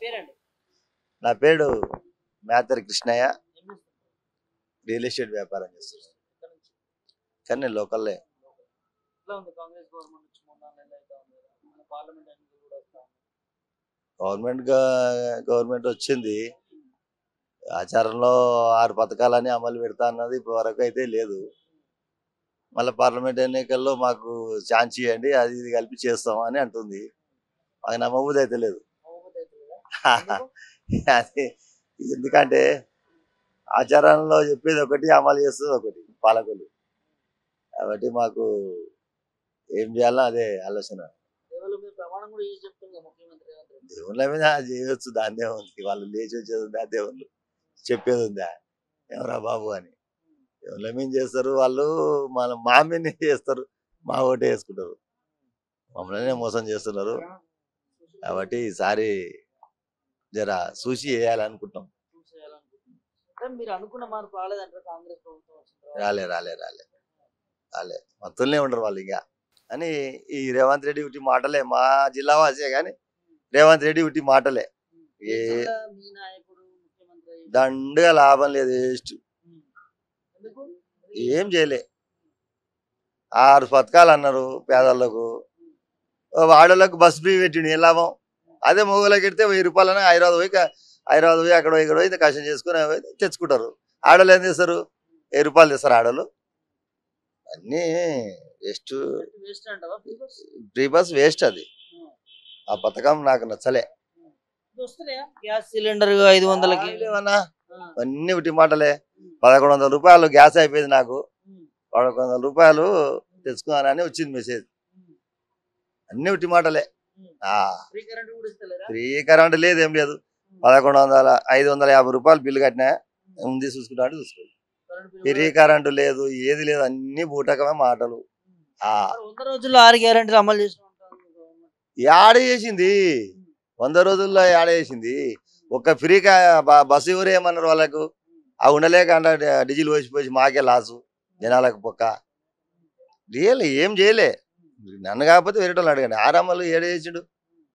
పేరండి? నా పేరు మేతరి కృష్ణయ్య. ఏం చేస్తుంటారు? రియల్ ఎస్టేట్ వ్యాపారం చేస్తున్నాను. ఎక్కడి నుంచి? కానీ నేను లోకల్లే. ఎట్లా ఉంది కాంగ్రెస్ గవర్నమెంట్ వచ్చి 3 4 నెలలు అయితే ఉంది కదా. మన పార్లమెంట్ ఎన్నికలు కూడా వస్తా ఉన్నాయి. గవర్నమెంట్ వచ్చింది. ఆచారంలో 6 పథకాలని అమలు పెడతా అన్నది ఇప్పటి వరకు అయితే లేదు. మళ్ళీ పార్లమెంట్ ఎన్నికల్లో మాకు ఛాన్స్ ఇవ్వండి, అది ఇది కలిపి చేస్తాం అని అంటుంది. మాకు నమ్మబుద్ధి అయితే లేదు. నమ్మబుద్ధి అవుతలేదా? ఎందుకు? అది ఎందుకంటే ఆచారంలో చెప్పేది ఒకటి, అమలు చేస్తుంది ఒకటి పాలకులు. కాబట్టి మాకు ఏం చేయాలో అదే ఆలోచన. దేవుళ్ళ మీద ప్రమాణం కూడా చేసి చెప్తుంది ముఖ్యమంత్రి రేవంత్ రెడ్డి. దేవుళ్ళ మీద చేయొచ్చు, దాన్నే ఉంది. వాళ్ళు లేచి వచ్చేది ఉందా, దేవుళ్ళు చెప్పేది ఉందా, ఎవరా బాబు అని. దేవుళ్ళ మీద చేస్తారు వాళ్ళు, మా మీదనే చేస్తారు, మా ఓటే వేసుకుంటారు. మమ్మల్ని మోసం చేస్తున్నారు. కాబట్టి ఈసారి జర చూసి వేయాలనుకుంటాం. చూసేయాలనుకుంటున్నాను. కానీ మీరు అనుకున్న మార్పు రాలేదంటారు కాంగ్రెస్ ప్రభుత్వం వచ్చిన తర్వాత? రాలే మత్తులనే ఉండరు వాళ్ళు ఇంకా అని. ఈ రేవంత్ రెడ్డి ఉట్టి మాటలే, మా జిల్లా వాసే కానీ రేవంత్ రెడ్డి ఉట్టి మాటలే. ఏ దేశంలో మీ నాయకుడు ముఖ్యమంత్రి అయ్యి దండుగా లాభం లేదు, వేస్ట్. ఎందుకు? ఏం చేయలే. 6 పథకాలు అన్నారు పేదలకు, ఆడోళ్ళకు బస్ ఫ్రీ పెట్టిండు, ఏం లాభం? అదే మొగోళ్ళకి పెడితే 1000 రూపాయలని హైదరాబాద్ పోయి అక్కడ ఇక్కడ పోయి కష్టం చేసుకుని తెచ్చుకుంటారు. ఆడోళ్ళు ఏం చేస్తారు? 1000 రూపాయలు తెస్తారు ఆడోళ్ళు. అన్నీ వేస్ట్. వేస్ట్ అంటావా? Free bus waste. అది ఆ పథకం నాకు నచ్చలే. వస్తున్నాయా గ్యాస్ సిలిండర్ 500కి? లేవన్నా, అన్ని ఉట్టి మాటలే. 1100 రూపాయలు గ్యాస్ అయిపోయింది నాకు. 1100 రూపాయలు తెచ్చుకున్నానని వచ్చింది మెసేజ్. అన్ని ఉట్టి మాటలే. ఫ్రీ కరెంట్ కూడా ఇస్తలేరా? ఫ్రీ కరెంట్ లేదు, ఏం లేదు. 550 రూపాయలు బిల్లు కట్టినా ఉంది, చూసుకుంటాడు చూసుకోండి. ఫ్రీ కరెంటు లేదు, ఏది లేదు, అన్ని బూటకమే మాటలు. 100 రోజుల్లో 6 గ్యారెంటీలు అమలు చేసిన యాడ చేసింది? 100 రోజుల్లో యాడ చేసింది? ఒక్క ఫ్రీ బస్సు ఎవరు ఏమన్నారు వాళ్ళకు? ఆ ఉండలేక డీజిల్ పోసి మాకే లాసు, జనాలకు పొక్క. రియల్ ఏం చేయలే. నన్ను కాకపోతే వేరే వాళ్ళు అడగండి. ఆరామలు ఏడ చేసిండు?